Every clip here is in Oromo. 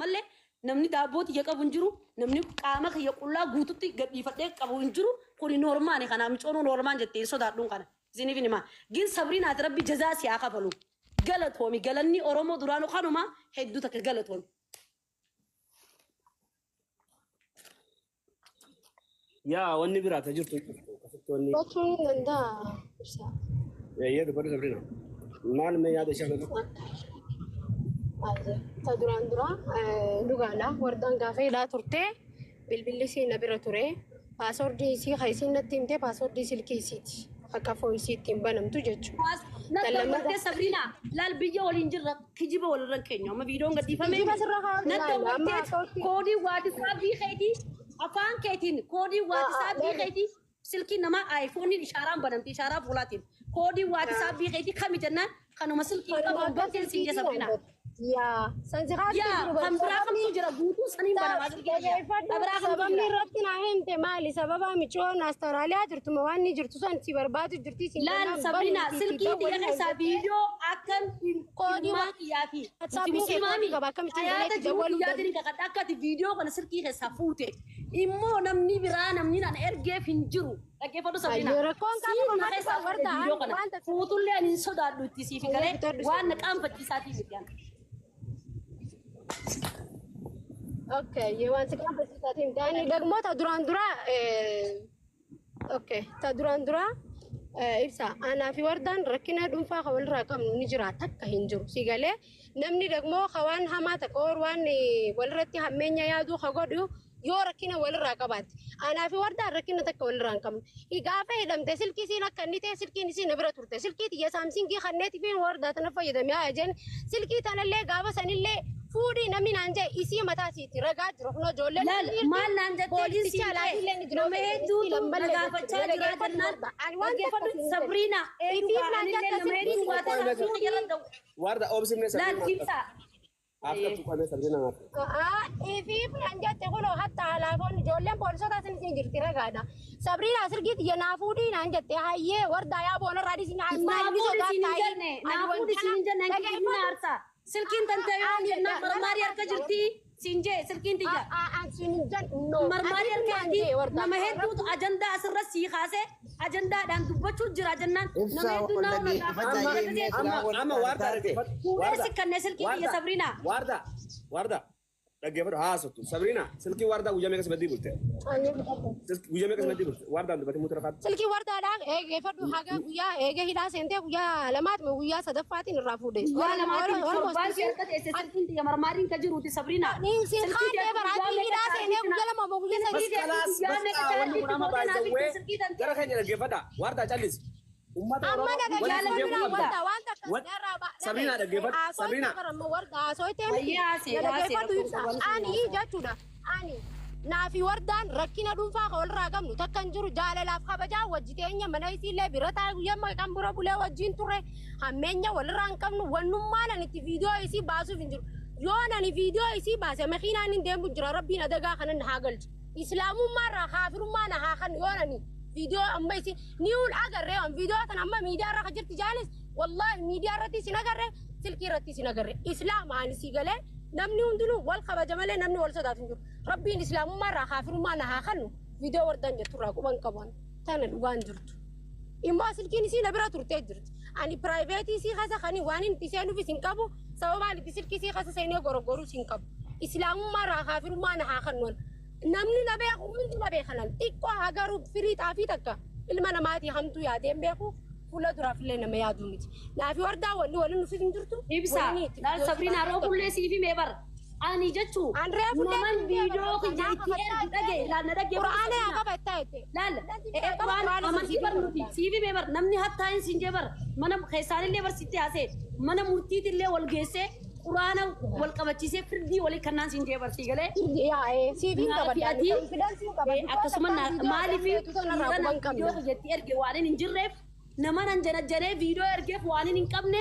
malee namni daabbooti yaqa bunjiru namni qaama kiyya qullaa guututti gadhiifadhee qabu hinjiru kuni normaani kana micoonu normaan jettee sodaadhuun kana isiniif hima gin sabriinaati rabbi jazaa siyaa kafalu galatoomi galanni oromoo duraanu kanuma hedduu takka galatoomi. yaa wanni biraa tajirtu kasittoonni Batuun danda'a. yaa dubbatu sabriina maal mee yaada ishee Ta duraan dura dhugaadha. Wardaan gaafa hidhaa turte bilbilli isii na bira ture. Paaswordii isii kan isiin natti himte paaswordii silkii isiiti. Akka fooyisii ittiin banamtu jechuudha. Nadda Sabriina laal biyya waliin jirra kijiba walirra keenya amma viidiyoon gadhiifame. Nadda koodii waatisaapii keetii afaan keetiin koodii waatisaapii keetii silkii nama aayifooniin ishaaraan banamti ishaaraa fuulaatiin koodii waatisaapii keetii kami jennaan kanuma silkii qaban bakkeen siin jee Sabriina. Yaa sanjiraatti kan biraa kamtu jira guutuu saniin banamaa sababni irratti naa himte maali sababa michoon Awustiraaliyaa jirtu ma waan ni jirtu san si barbaadu jirti si laal Sabriina silkii diya keessaa viidiyoo akkan koodii yaa fi sabiin qaba akkamitti ayaata jiru yaadini kakadha akkati viidiyoo kana silkii keessaa fuute immoo namni biraa namni naan ergeef hin jiru dhaggeeffadhu Sabriina siina keessaa fuute viidiyoo kana fuutullee ani hin sodaadhu itti siifi galee waan na qaanfachiisaatii miti ana. Okay, you want to come to that him. Dani dagmo ta duran dura okay, ta duran dura ibsa ana fi wardan rakina dunfa khawal raqam ni jira takka hinjuru sigale namni dagmo khawan hamata qor wan walratti hammenya yaadu khagodu yo rakina wal raqabat ana fi wardan rakina takka wal ranqam igafa hidamte silki sina kanite silki ni sina bira turte silki ya samsung ki khanneti fi warda tanafayda mi ajen silki tanalle gaba sanille Foodie namni nanje isi mata siti raga jiro no jolle maal naan jettee isi nama hedduutu nagaafacha jira jennaan dhaggeeffadhu Sabriina warda oobsimne laal ibsa after tuqame Sabriina ifiif naan jette kuno hatta alaafoon ijoolleen poolisota isin jirti ragaadha Sabriina sirgiti yana foodie naan jette hayyee warda yaa boona raadisi naan maali sodaa taa'ee silkiin tantaayoo jennaan marmaari harka jirti siinjee silkiin tiyya marmaari harka jirti nama hedduutu ajandaa asirra sii kaase ajandaadhaan dubbachuu jira jennaan nama hedduu amma warda fuudhee sikkannee silkii tiyya Sabriina warda dhaggeeffadhu haasottu Sabriina silkii warda guyyaa meeqa sibaddii bulte guyyaa meeqa sibaddii bulte wardaan dubbate mutu rafaatu silkii wardaadhaan eegeeffadhu haga guyyaa eege hidhaa seentee guyyaa lamaat guyyaa sadaffaatiin irraa fuudhe guyyaa lamaat silkiin tiyya marmaariin ka jiruuti Sabriina silkii baraatii hidhaa seenee guyyaa lama guyyaa gara keenya dhaggeeffadha wardaa callis ummata Sabriina dhaggeeffadhu Sabriina ani jechuudha ani naafi wardaan rakkina dhuunfaa ka walirraa qabnu takkan jiru jaalalaaf kabajaa wajjiteenya mana isiillee bira taa'e guyyaa kan bira bulee wajjiin turre hammeenya walirraa hin qabnu wannummaan ani itti viidiyoo isii baasuuf hin jiru yoo ani viidiyoo isii baase makiinaan hin deemu jira rabbiin adagaa kanan haa galchu islaamummaarraa kaafirummaan haa kan yoo ani video amma isi niul agarre on video tan amma media ra kajirti janis wallahi media rati sinagarre silki rati sinagarre islam an sigale namni undunu wal khabajamale namni wal sadatun jur rabbi islamu marra khafiru ma na khanu video wardan jetura kuban kaban tan dugan jurtu imma silki ni sina bira turte jurtu ani private isi khasa khani wanin tisenu fi sinkabu sababa ni silki si khasa sayne gorogoru sinkabu islamu marra khafiru ma na khanu namni nabe umuntu nabe khanal ikko hagaru firi tafi takka ilma namati hamtu ya dembeku fula durafle nama ya dumiti na fi warda wali wali nufi njurtu ibsa dal Sabriina ro kulle sifi mebar ani jechu naman video ki jiti dage la na dage qur'ana ya qabatayte lal qur'an amati barnuti sifi mebar namni hatta in sinjebar mana khaysani le bar sitte ase mana murti dille wal gese qur'ana wal qabachise firdi wali kannan sinjebar sigale ya sifi qabatati akkasuma mali fi video ki jiti erge wanin injirref namanan janajjane video ergeef wanin in qabne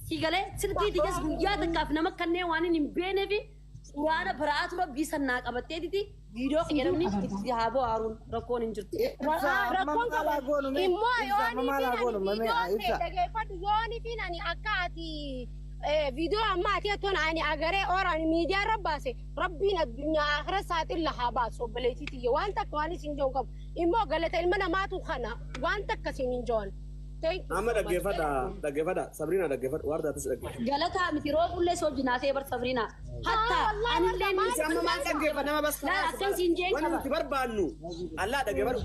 sigale silki digas guyyaa takkaaf nama kannee wanin in beenefi qur'ana baraatu rabbi sanna qabattee diti video ki jedhamni itti haabo haarun rakkoon hin jirtu rakkoon qabu immoo yooni fi dhaggeeffadhu yooni fi nani akka ati فيديو أما أتيتون أني أجري أوراني ميديا رباسي ربنا الدنيا آخر ساعة إلا حباس وبليتي تيجي وأنت كواني سنجون كم إمو قالت المنا ما تخنا وأنت كسنجون أما دقيفة سابرينا دقيفة واردة تسأل جلتها مثيرو كل سوى جناسي بر سابرينا حتى أنا اللي أما ما دقيفة أنا بس لا أكن سنجين وانا تبر بانو الله دقيفة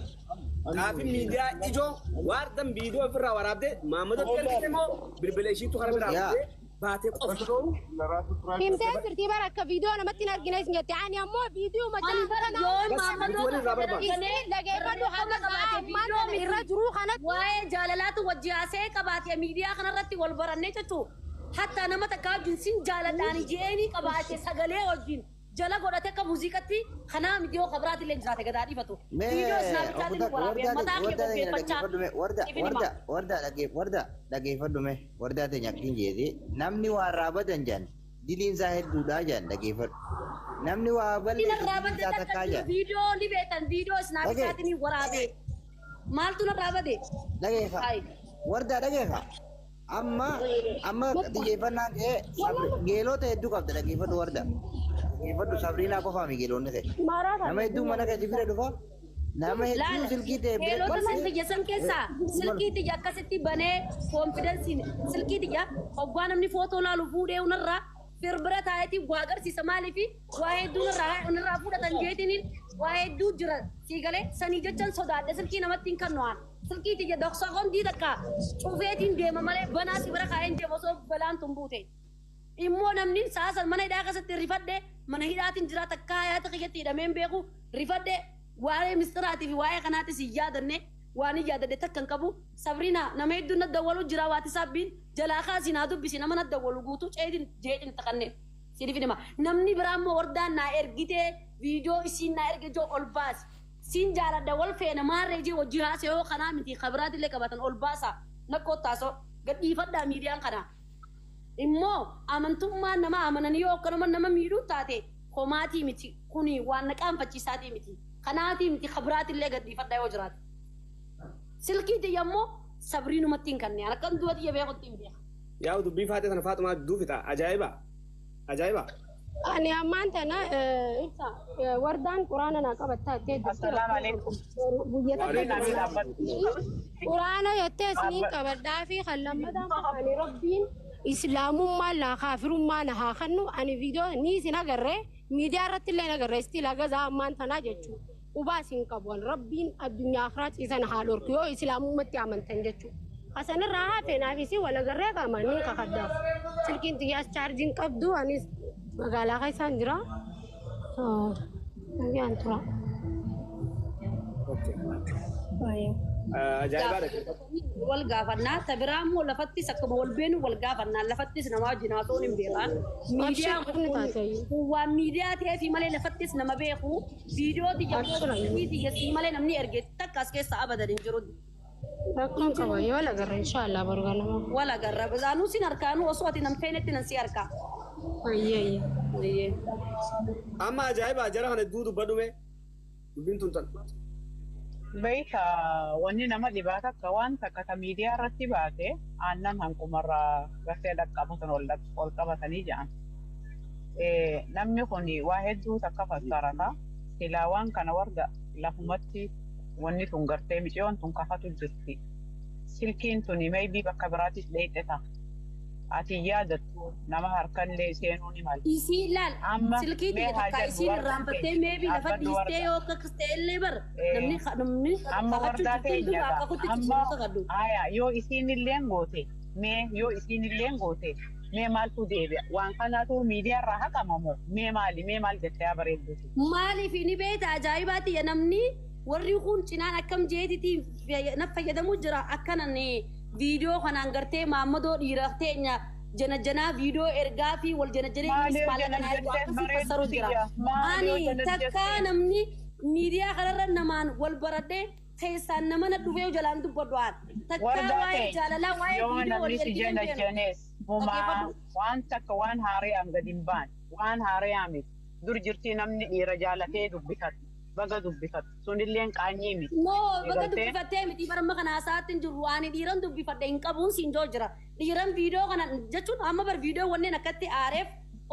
كافي ميديا إجو واردة فيديو فرا ورابده ما مدد كلمة بالبلاشين تخرب رابده باتي قصدو فهمتي فرتي بركة فيديو أنا متى نرجنيس نجتي يعني أمو فيديو ما جاللات وجهاسه كباتي ميديا خنا رتي والبرنة تشو حتى أنا متى كاب جنسين جالتاني جيني كباتي سجله وجين جلا قرأت كموسيقتي خنا مديو خبرات اللي جراتي كداري فتو فيديو سناب شات الورابي متى lagi faddume warda te nyakin jedi namni waraba danjan dilin zahid duda jan lagi fad namni wabal ta kaja video ni betan video snap chat ni warabe mal tu na rabade lagi fa warda lagi fa amma dije fanna ke gelo te edu kabda lagi fad warda lagi fad sabrina ko fami gelo ne te nama edu mana ka jibira dufa nama edu silki te gelo to man fijasan kesa silki te jakaseti bane confidence silki te ja ogwan namni photo la lu fude unarra firbra taati wagar si samali fi wahedu unarra fuda tanjetinin wahedu jira sigale sani jachan sodade silki namatin kanwan silki te ja doksa gon di dakka chufetin de mamale bana sibra kaen je boso balan tumbute immo namni sasal mana ida kasati rifadde mana hidatin jira takka ya takiyati da membeku rifadde waa'ee mistiraatiif waa'ee kanaatis hin yaadanne waan hin yaadadde takkan qabu sabrina nama hedduu na dawwalu jira waati sabbiin jalaa kaasii naa dubbisi nama na dawwalu guutuu jeetin taqanne sidiif dhima namni biraa immoo wardaan naa ergitee viidiyoo isiin naa ergitee ol baasi siin jaaladha wal feena maarree jee wajji haasee yoo kanaa miti kabiraatillee qabatan ol baasa nakkoottaaso gadhiifadhaa miidiyaan kanaa immoo amantummaan nama amananii yoo akkanuma nama miidhuu taate komaatii miti kuni waan naqaanfachiisaatii miti kanaati miti khabiraati illee gadhiifadhaa yoo jiraate silkiiti yammoo sabriinu mattiin kanneen akkan duwati yabee qotti hin beeka yaa dubbii faatee sana faatumaa duufita ajaa'iba ani ammaan tana wardaan quraana naa qabattaa jettee assalaamu alaykum quraana jettee isiniin qabadhaa fi kan lammataan ani rabbiin islaamummaan laa kaafirummaan haa kannu ani viidiyoo ni isin agarree miidiyaa irratti illee agarree istiil agazaa ammaan tanaa jechuudha. Ubaasin qabuun rabbiin addunyaa akhiraa ciisan haa dhorku yoo islaamummaatti amantan jechuudha. Asanirraa hafee naafisi wal agarree qaamanii kakaddaaf. Silkiin xiyyaas chaarjiin qabdu anis magaalaa keessaan jira. Nagaan tura. wal gaafannaa tabiraammoo lafattis akkuma wal beenu wal gaafannaa lafattis nama jinaatoon hin beekan miidiyaa waan miidiyaa ta'ee fi malee lafattis nama beeku viidiyoo tiyyasii malee namni erge takka as keessa abadan hin jiru. Rakkoon qaba yoo wal agarra inshaallah bargaa nama. Wal agarra bazaanuu sin harkaanuu osoo ati nam feenetti nan si harkaa. Ayyee. Amma ajaa'iba jara kana duudu badhume dubbiin tun tan. Beeka wanni nama dhibaata akka waan takka ta miidiyaa irratti baate aannan hanqumarraa garsee dhaqqabatan ol qabatanii jedhan. Namni kun waa hedduu takka fassarata silaa waan kana warga lafumatti wanni tun gartee micoon tun kafatu jirti. Silkiin tun maybii bakka biraatis dheexeta. Ati yaadattu nama harkallee seenuu ni mala. Isii laal silkii takka isiin irraanfattee meebii lafa dhiistee yoo akka ta'ellee bar namni amma wardaa ta'e yoo isiin illee goote mee maaltu deebi'a waan kanaatu miidiyaa irraa haqamamoo mee maal jettee bareedduuti. Maaliif ni beekta ajaa'ibaati namni warri kun cinaan akkam jeetitii na fayyadamuu jira akkanan viidiyoo kanaan gartee maammadoo dhiira teenya jana viidiyoo ergaa fi wal jana fassaru jira. Ani takka namni miidiyaa kanarra namaan wal baradhee keessaan nama na dhufee jalaan dubbadhu'aan. Takka waa'ee jaalalaa waa'ee viidiyoo wal ergee waan takka waan haaree hanga dimbaan waan haaree haame dur jirtii namni dhiira jaalatee dubbifatu baga dubbifatu sunilleen qaanyii miti. No, bakka dubbifattee miti bara amma kana sa'aatiin jiru ani dhiiran dubbifadhe hin qabuun siin joo jira. Dhiiran viidiyoo kana jechuun amma bar viidiyoo wanneen akkatti aareef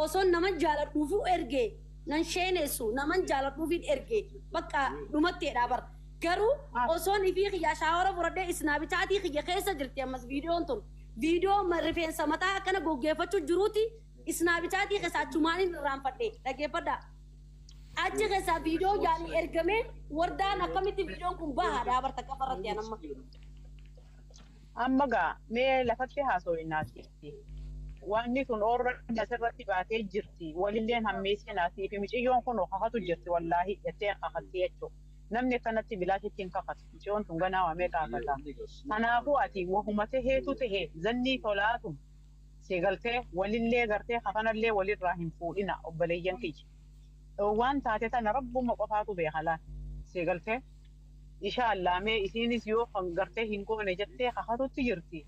osoo nama jaaladhuufu ergee nan sheenessu naman jaaladhuufi ergee bakka dhumatteedha bar. Garuu osoo ifii xiyyaa shaawara fudhadhee isnaabitaatii xiyya keessa jirti ammas viidiyoon tun. Viidiyoo rifeensa mataa akkana goggeeffachuu jiruuti isnaabitaatii keessaa achumaan irraanfadhe dhaggeeffadha. Achi keessaa viidiyoo yaani ergamee wardaan akkamitti viidiyoon kun bahaadhaa barta qabarratti anamma. Amma gaa mee lafatti haasawinnaati. Wanni kun orra asirratti baatee jirti. Walilleen hammeessinaati fi miciyyoon kun kakatu jirti wallaahi jettee kakatti jechuudha. Namni akkanatti bilaashitti hin kakatu. Miciyyoon tun ganaa waamee kaafata. Kanaafuu ati wahuma taheetu tahee zannii tolaatu seegaltee walillee gartee kafanallee walirraa hin fuudhina obboleeyyan kiyya. Waan taate tana rabbuma qofaatu beekalaan seegaltee inshaallah mee isiinis yoo kan gartee hin goone jettee kakatutti jirti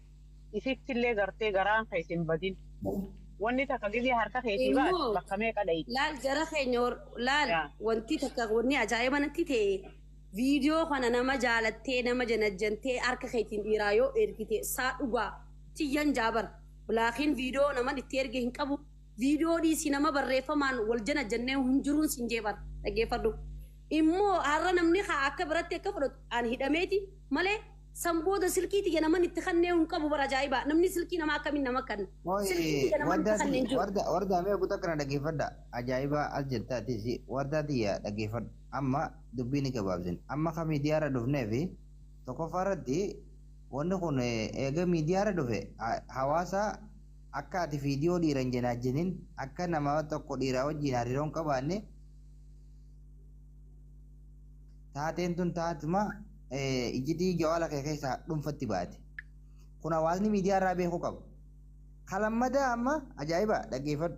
isittillee gartee garaan ka isin badin wanni takka gizee harka keetii baate bakka meeqa dhayi. Laal jara keenya laal wanti takka wanni ajaa'iba natti ta'e viidiyoo kana nama jaalattee nama janajjantee harka keetiin dhiiraa yoo ergite saa dhugaa tiyyan jaabar laakiin viidiyoo naman itti erge hin qabu. Viidiyoo dhiisii nama barreeffamaan wal jana jennee hin jiruun siin jeebar dhaggeeffadhu. Immoo har'a namni akka biratti akka fudhatu ani hidhameeti malee sanbooda silkiiti ya naman itti kannee hin qabu bara ajaa'iba namni silkii nama akkamiin nama kan. Warda mee kutaa kana dhaggeeffadha ajaa'iba as jettaatis wardaati yaa dhaggeeffadhu amma dubbiin gabaabsin amma ka miidiyaarra dhufnee fi tokkoffaarratti wanni kun eega miidiyaarra dhufe hawaasa akka ati viidiyoo dhiiran jenaajenin akka nama tokko dhiiraa wajjin hariiroon qabaanne taateen tun taatuma ijjitii jawaala kee keessaa dhuunfatti baate. Kun hawaasni miidiyaa irraa beekuu qabu. Kalammadaa amma ajaa'iba dhaggeeffadhu.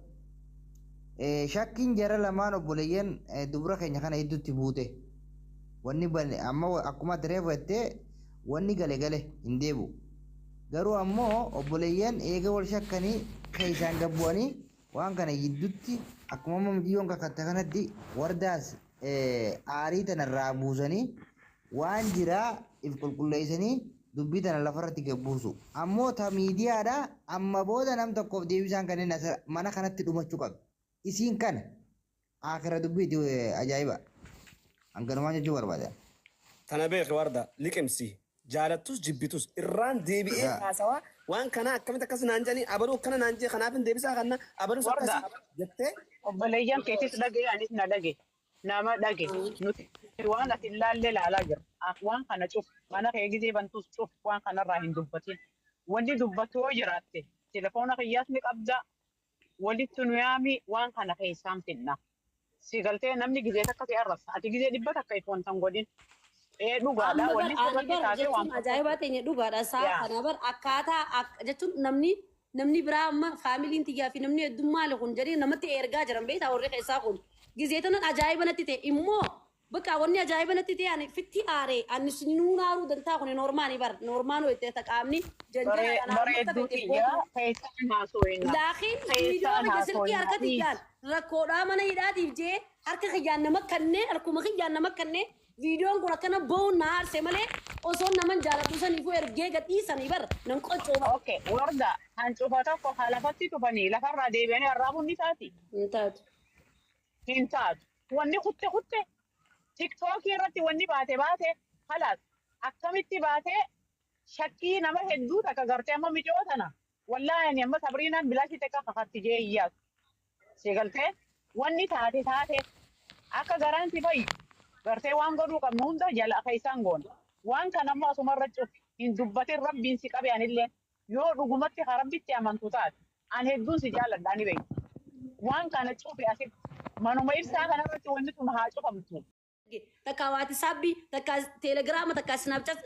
Shakkiin jara lamaan obboleeyyan dubara keenya kana hedduutti buute. Wanni amma akkuma tireefu jettee wanni gale hin deebi'u. Garuu ammoo obboleeyyan eega wal shakkanii keessaan gabbu'anii waan kana gidduutti akkuma mamdiyoon kakatte kanatti wardaas aarii tanarraa buusanii waan jiraa if qulqulleessanii dubbii tana lafarratti gabbuusu. Ammoo ta miidiyaadha amma booda nam tokkoof deebisaan kanneen mana kanatti dhumachuu qabu. Isiin kana akira dubbiiti ajaa'iba. Hanganumaan jechuu barbaada. Tana beek warda liqimsi. Jaalattus jibbitus irraan deebi'ee haasawaa waan kana akkamitti akkas naan jedhanii abaruu akkana naan jee kanaaf hin deebisaa kana abaruu akkasii jettee obboleeyyan keetis dhagee anis na dhage nama dhage nuti waan ati ilaallee laalaa jira waan kana cuf mana kee gizee bantus cuf waan kanarraa hin dubbatin wanti dubbatu yoo jiraatte telefoona kiyyaas ni qabda walitti nu yaami waan kana keessaan finna si galtee namni gizee takka si arrasa ati gizee dhibba takka ifoon tan godhin. Dhugaadha wanni sababni taatee waan ajaa'ibaa ta'e dhugaadha isaa kana bar akkaataa jechuun namni biraa amma faamiliin tiyyaa fi namni heddummaa kun jedhee namatti ergaa jiran beektaa warri keessaa kun gizee tanan ajaa'iba natti ta'e immoo bakka wanni ajaa'iba natti ta'e ani fitti aaree ani sinuu naaruu dantaa kun normaanii bar normaanuu itti taqaamni laakiin viidiyoo silkii harka tiyyaan rakkoodhaa mana hidhaatiif jee harka kiyyaan nama kannee harkuma kiyyaan nama kannee. Viidiyoon kun akkana bo'uun na aarsee malee osoo naman jaalatu saniifuu ergee gadhiisanii bar nan qoccooba. Okay, warda kan cufa tokko lafatti tufanii lafarraa deebi'anii arraabuun ni taati. Hin taatu. Hin taatu. Wanni kutte tiktookii irratti wanni baate halaas akkamitti baate shakkii nama hedduu takka gartee amma mijoo tana wallaahi ani amma sabriinaan bilaashii takka kakatti jee iyyaatu. Seegaltee wanni taate akka garaan si fayyu. Gartee waan godhuu qabnu hunda jala keessaan goona. Waan kana ammoo asumarra cufi hin dubbatin rabbiin si qabe anillee yoo dhugumatti rabbitti amantu taate an hedduun si jaalladha ani beeku. Waan kana cufi asitti manuma ibsaa kanarratti wanni tun haa cufamtu. Takka waati sabbii takka teelegiraama takka sinaapchaat